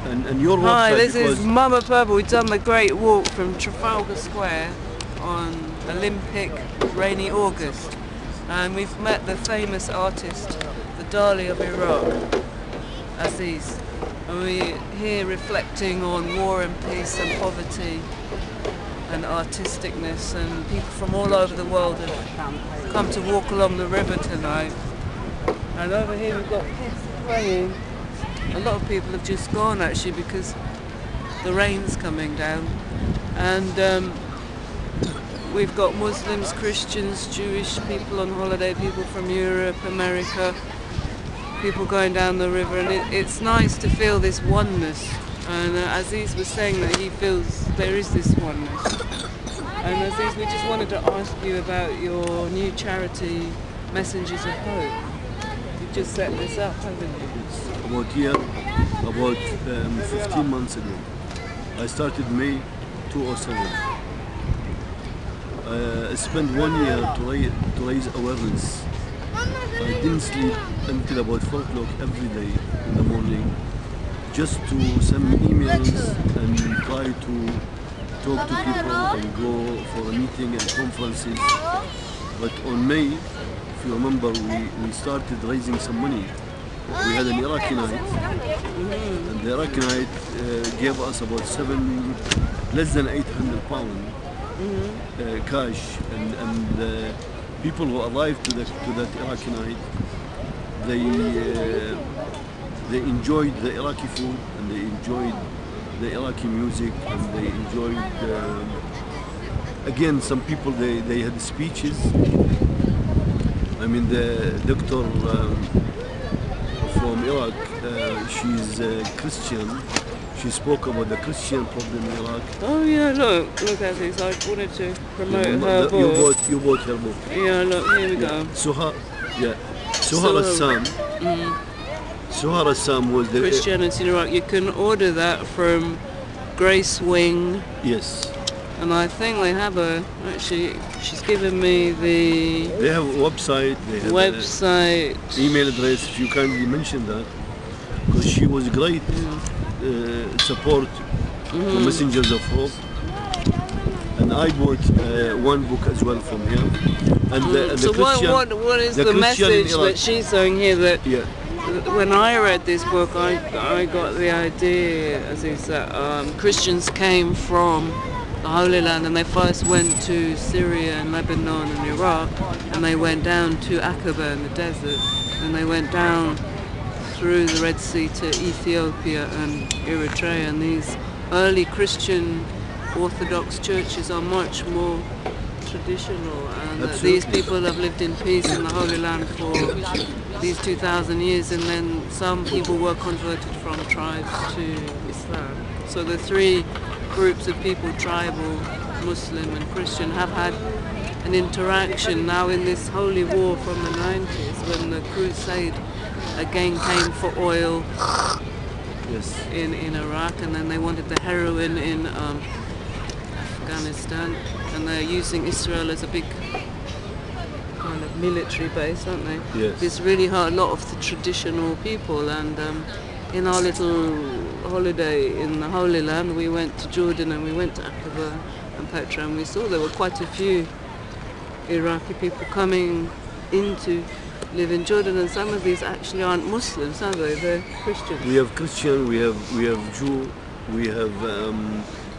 and your website. Hi, this is Mama Purple. We've done the Great Walk from Trafalgar Square on Olympic rainy August, and we've met the famous artist, the Dali of Iraq, Aziz, and we're here reflecting on war and peace and poverty and artisticness, and people from all over the world have come to walk along the river tonight. And over here we've got kids playing. A lot of people have just gone actually because the rain's coming down, and we've got Muslims, Christians, Jewish people on holiday, people from Europe, America, people going down the river, and it's nice to feel this oneness. And Aziz was saying that he feels there is this oneness. And Aziz, we just wanted to ask you about your new charity, Messengers of Hope. You've just set this up, haven't you? About 15 months ago. I started May 2007. I spent 1 year to raise awareness. I didn't sleep until about 4 o'clock every day in the morning, just to send emails and try to talk to people and go for a meeting and conferences. But on May, if you remember, we started raising some money. We had an Iraqi night, and the Iraqi night gave us about less than 800 pounds cash, and people who arrived to that Iraqi night, they enjoyed the Iraqi food, and they enjoyed the Iraqi music, and they enjoyed again, some people they had speeches. I mean, the doctor from Iraq, she's Christian. She spoke about the Christian problem in Iraq. Oh yeah, look at this. I wanted to promote her book. You bought her book. Yeah, look, here we go. Suha Rassam. Suha Rassam was the Christianity in Iraq. You can order that from Grace Wing. Yes. And I think they have actually, she's given me They have a website, they have email address, if you kindly mention that, because she was great support for Messengers of Hope. And I bought one book as well from her. And so what is the message that she's saying here? That when I read this book, I got the idea, as is that Christians came from the Holy Land, and they first went to Syria and Lebanon and Iraq, and they went down to Aqaba in the desert, and they went down through the Red Sea to Ethiopia and Eritrea, and these early Christian Orthodox churches are much more traditional, and these people have lived in peace in the Holy Land for these 2,000 years, and then some people were converted from tribes to Islam. So the three groups of people, tribal, Muslim and Christian, have had an interaction now in this holy war from the 90s, when the crusade again came for oil in Iraq, and then they wanted the heroin in Afghanistan, and they're using Israel as a big kind of military base, aren't they? Yes. It's really hurt a lot of the traditional people, and in our little holiday in the Holy Land, we went to Jordan and we went to Aqaba and Petra, and we saw there were quite a few Iraqi people coming in to live in Jordan, and some of these actually aren't Muslims, are they? They're Christians. We have Christian, we have Jew, we have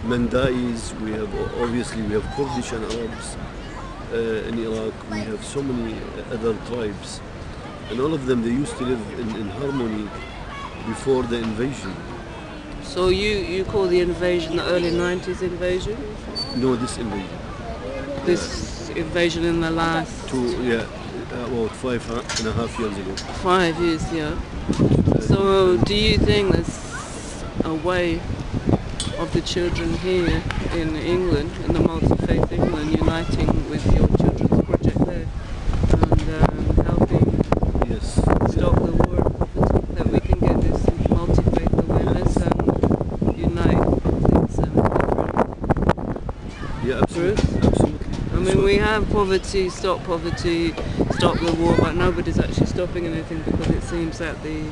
Mandais, we have Kurdish and Arabs in Iraq. We have so many other tribes, and all of them, they used to live in harmony before the invasion. So you call the invasion the early 90s invasion? No, this invasion. This invasion in the last... about 5.5 years ago. 5 years, yeah. So do you think there's a way of the children here in England, in the multi-faith England, uniting with your children's project there and helping stop the war of poverty, that we can get this multi-faith awareness and unite these Yeah, absolutely. I mean, we have poverty, stop the war, but nobody's actually stopping anything, because it seems that the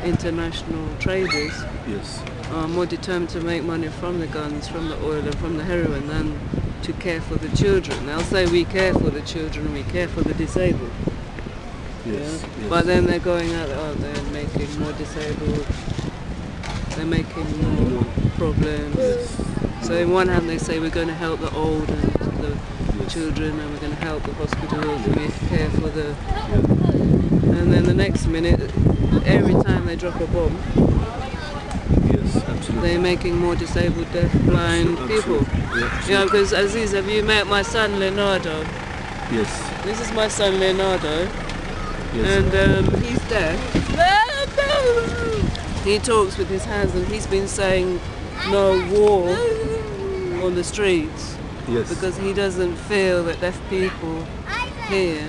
international traders Yes. are more determined to make money from the guns, from the oil and from the heroin than to care for the children. They'll say we care for the children, we care for the disabled. Yes. Yeah? Yes. But then they're going out, they're making more disabled, they're making more problems. Yes. So in one hand they say we're going to help the old and the Yes. children and we're going to help the hospitals and we care for the... Yeah. And then the next minute, every time they drop a bomb, Yes, absolutely. they're making more disabled, deaf, blind people. Yeah, Yeah, because Aziz, have you met my son Leonardo? yes. This is my son Leonardo, Yes. and he's deaf. He talks with his hands, and he's been saying no war on the streets Yes. because he doesn't feel that deaf people here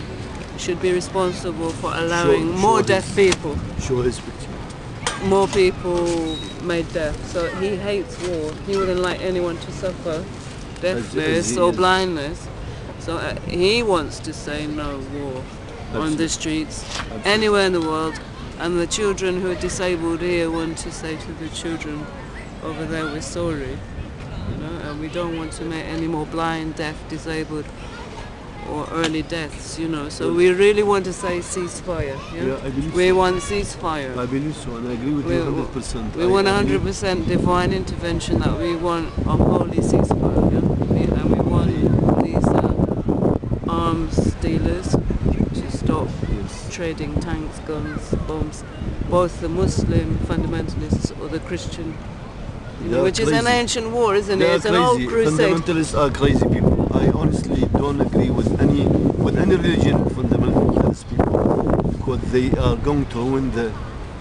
should be responsible for allowing more deaf people, Show his picture. more people made deaf. So he hates war. He wouldn't like anyone to suffer deafness he or is. blindness. So he wants to say no war on the streets anywhere in the world. And the children who are disabled here want to say to the children over there, we're sorry, you know, and we don't want to make any more blind, deaf, disabled or early deaths, you know. So we really want to say ceasefire. Yeah, Yeah, I believe we so. want ceasefire. I believe so, and I agree with you 100%. We want 100% divine intervention. That we want a holy ceasefire. Yeah, and we want these arms dealers to stop trading tanks, guns, bombs, both the Muslim fundamentalists or the Christian, which is an ancient war, isn't it? It's an old crusade. Fundamentalists are crazy people. I honestly don't agree with any religion, fundamentalist people, because they are going to ruin the...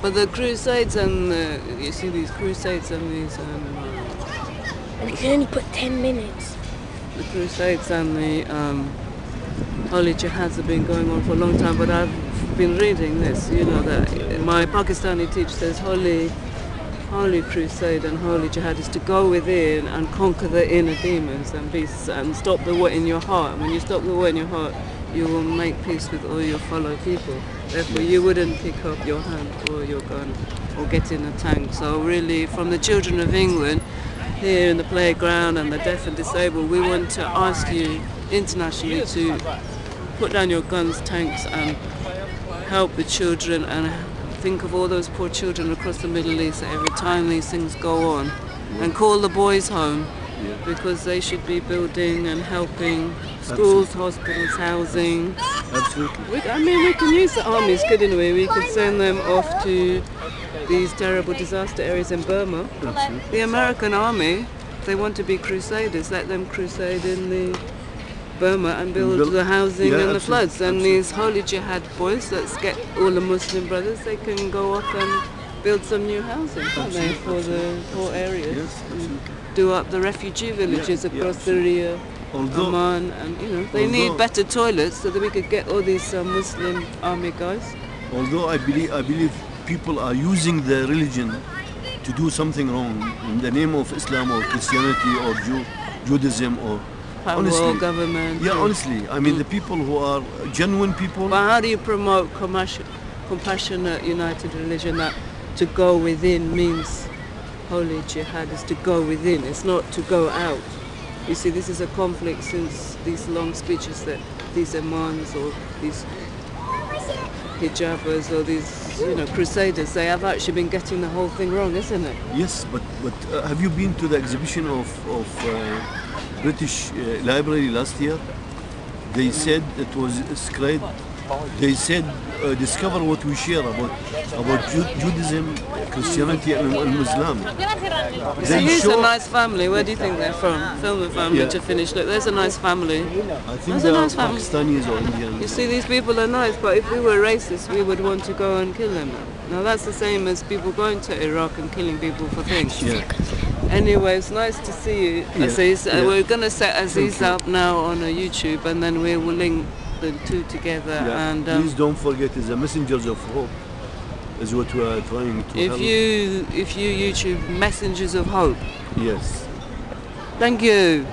But the crusades and you see these crusades and these And you can only put 10 minutes. the crusades and the holy jihads have been going on for a long time, but I've been reading this, you know, that my Pakistani teacher says holy crusade and holy jihad is to go within and conquer the inner demons and beasts and stop the war in your heart. When you stop the war in your heart, you will make peace with all your fellow people. Therefore, you wouldn't pick up your hand or your gun or get in a tank. So really, from the children of England, here in the playground and the deaf and disabled, we want to ask you internationally to put down your guns, tanks, and help the children, and think of all those poor children across the Middle East every time these things go on, and call the boys home, because they should be building and helping schools, hospitals, housing. Absolutely. I mean, we can use the armies, couldn't we? We could send them off to these terrible disaster areas in Burma. Absolutely. The American army, they want to be crusaders, let them crusade in the Burma and build the housing and the floods. And these holy jihad boys, let's get all the Muslim brothers, they can go off and build some new housing, can't they, for the poor areas. Yes, absolutely. Do up the refugee villages across Syria, Oman, and you know, they need better toilets so that we could get all these Muslim army guys. Although I believe people are using the religion to do something wrong in the name of Islam or Christianity or Judaism or honestly, government. Yeah, honestly, I mean the people who are genuine people. But how do you promote compassionate, united religion that to go within means holy jihad is to go within, it's not to go out. You see, this is a conflict since these long speeches that these imams or these hijabers or these, you know, crusaders, they have actually been getting the whole thing wrong, isn't it? Yes, but have you been to the exhibition of British Library last year? They said it was sacred. They said discover what we share about Judaism, Christianity, and Islam. Here's a nice family. Where do you think they're from? Film the family to finish. Look, there's a nice family. I think they're nice Pakistanis or Indians. You see, these people are nice, but if we were racist, we would want to go and kill them. Now that's the same as people going to Iraq and killing people for things. Yeah. Anyway, it's nice to see you, Aziz. We're going to set Aziz up now on a YouTube, and then we will link the two together. And please don't forget, it's the messengers of hope is what we are trying to help. If you YouTube Messengers of Hope. Yes. Thank you.